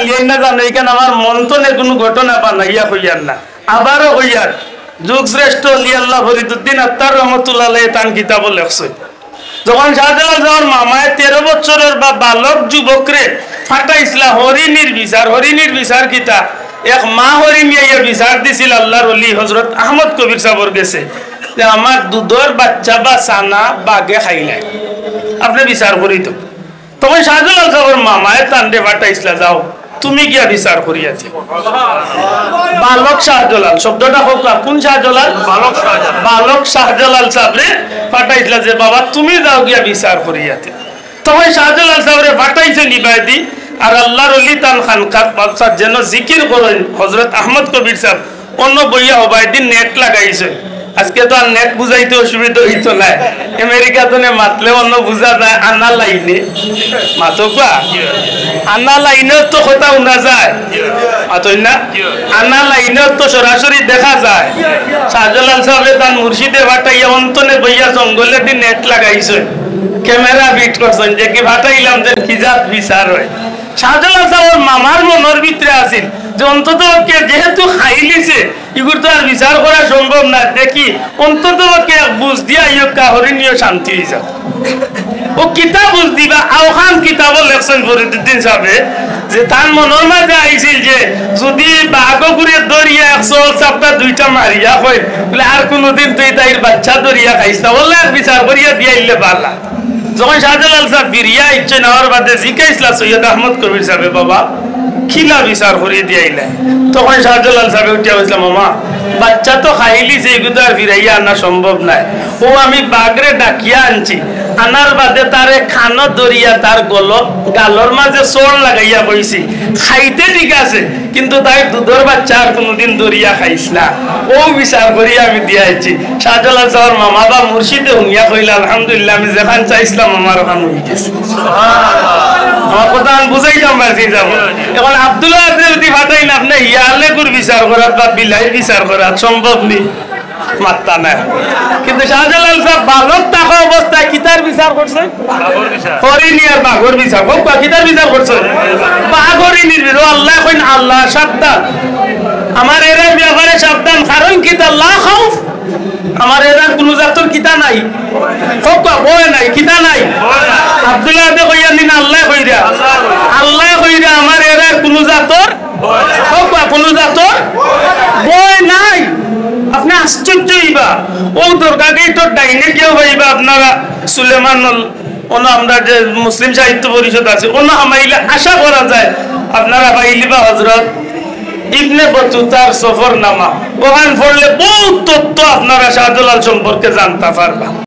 জানলেন না জানো এখানে আমার মন্থনে কোনো ঘটনা বানাইয়া হইয়ার না আবারও হইয়ার যুগ শ্রেষ্ঠ আল্লাহ ফরিদুদ্দিন আত্মার রহমতুল্লাহ তান কিতাব লেখছে যখন শাহজালাল যাওয়ার মামায় 13 বছরের বা বালক যুবকরে ফাটাইছিলা হরিণীর বিচার কিতা এক মা হরিণ ইয়া বিচার দিছিল আল্লাহর ওলি হযরত আহমদ কবির সাহেবের গেছে যে আমার দুধের বাচ্চা বা সানা বাগে খাইলাই আপনি বিচার করি তো তখন শাহজালাল সাহেবের মামায় তান্ডে ফাটাইছিলা যাও তুমি গিয়া বিচার করিয়াছে বালক শাহজালাল শব্দটা হোক কোন শাহজালাল বালক শাহজালাল সাহেবরে ফাটাইছিলা যে বাবা তুমি যাও গিয়া বিচার করিয়াতে তখন শাহজালাল সাহেবরে ফাটাইছে নিবাইদি আর আল্লাহর ওলি তান খানকাত বাদশাহ যেন জিকির করেন হযরত আহমদ কবির সাহেব অন্য বইয়া ওবায়দিন নেট লাগাইছে আজকে তো আর নেট বুঝাইতে অসুবিধা হইতো না আমেরিকা তো মাতলে অন্য বুঝা যায় আনা লাইনে মাতকা আনা লাইনে তো কথা শোনা যায় মাতই না আনা লাইনে তো সরাসরি দেখা যায় শাহজালাল সাহেব তার মুর্শিদে ফাটাইয়া অন্তনে বইয়া জঙ্গলে দিন নেট লাগাইছে ক্যামেরা বিট করছেন যে কি ফাটাইলাম যে কি জাত বিচার হয় শাহজালাল সাহেবের মামার মনের ভিতরে আছিল যে অন্তত যেহেতু খাইলিছে এগুলো তো আর বিচার করা সম্ভব না দেখি অন্তত বুঝ দিয়া হরিণীয় শান্তি হয়ে যাও ও কিতাব বুঝ দিবা আওখান কিতাব লেখছেন ফরিদুদ্দিন সাহেবে যে তার মনের মাঝে আইছিল যে যদি বাঘগুড়ে দরিয়া 100 চাপটা 2টা মারিয়া হয় বলে আর কোনোদিন তুই তাইর বাচ্চা দরিয়া খাইস না বললে আর বিচার করিয়া দিয়ে আইলে পারলা যখন শাহজালাল সাহেব ফিরিয়া ইচ্ছে নেওয়ার বাদে জিজ্ঞাসলা সৈয়দ আহমদ কবির সাহেব বাবা খিলা বিচার করিয়ে দিয়াইলে তখন শাহজালাল সাহেব উঠিয়া বলছিলাম মামা বাচ্চা তো খাইলি সেইগুলো আর ফিরাইয়া আনা সম্ভব নাই ও আমি বাগরে ডাকিয়া আনছি আনার বাদে তারে খানো দরিয়া তার গালর মাঝে চোর লাগাইয়া বইছি খাইতে ঠিক আছে কিন্তু তাই দুধের বাচ্চা আর কোনোদিন দরিয়া খাইস না ও বিচার করিয়া আমি দিয়াইছি শাহজালাল সাহেবের মামা বা মুর্শিদে হুঁইয়া কইলা আলহামদুলিল্লাহ আমি যেখান চাইছিলাম আমার ওখান হয়ে গেছে আমার কথা আমি বুঝাইতাম পারছি যাবো এখন আব্দুল্লাহ যদি ফাটাই না আপনি ইয়ালে গুর বিচার করার বা বিলাই বিচার করার সম্ভব নেই মাত্তা না কিন্তু শাহজালাল সাহেব বালক থাকা অবস্থায় কিতার বিচার করছেন হরিণী আর বাঘর বিচার হোক কিতার বিচার করছেন বাঘ হরিণীর আল্লাহ কইন আল্লাহ সাবধান আমার এরা ব্যাপারে সাবধান কারণ কিতা লা খাউফ আমার এরা কোন জাতর কিতা নাই হোক বয় নাই কিতা নাই আব্দুল্লাহ দে কইয়া নিন আল্লাহ কইরা আমার এরা কোন জাতর হোক কোন জাতর বয় নাই আপনি আশ্চর্য হইবা ও দুর্গাকেই তো ডাইনে কেউ হইবা আপনারা সুলেমান আমরা যে মুসলিম সাহিত্য পরিষদ আছে ওনা আমাইলে আশা করা যায় আপনারা পাইলিবা হযরত ইবনে বতুতার সফরনামা ওখান পড়লে বহুত তথ্য আপনারা শাহজালাল সম্পর্কে জানতে পারবা।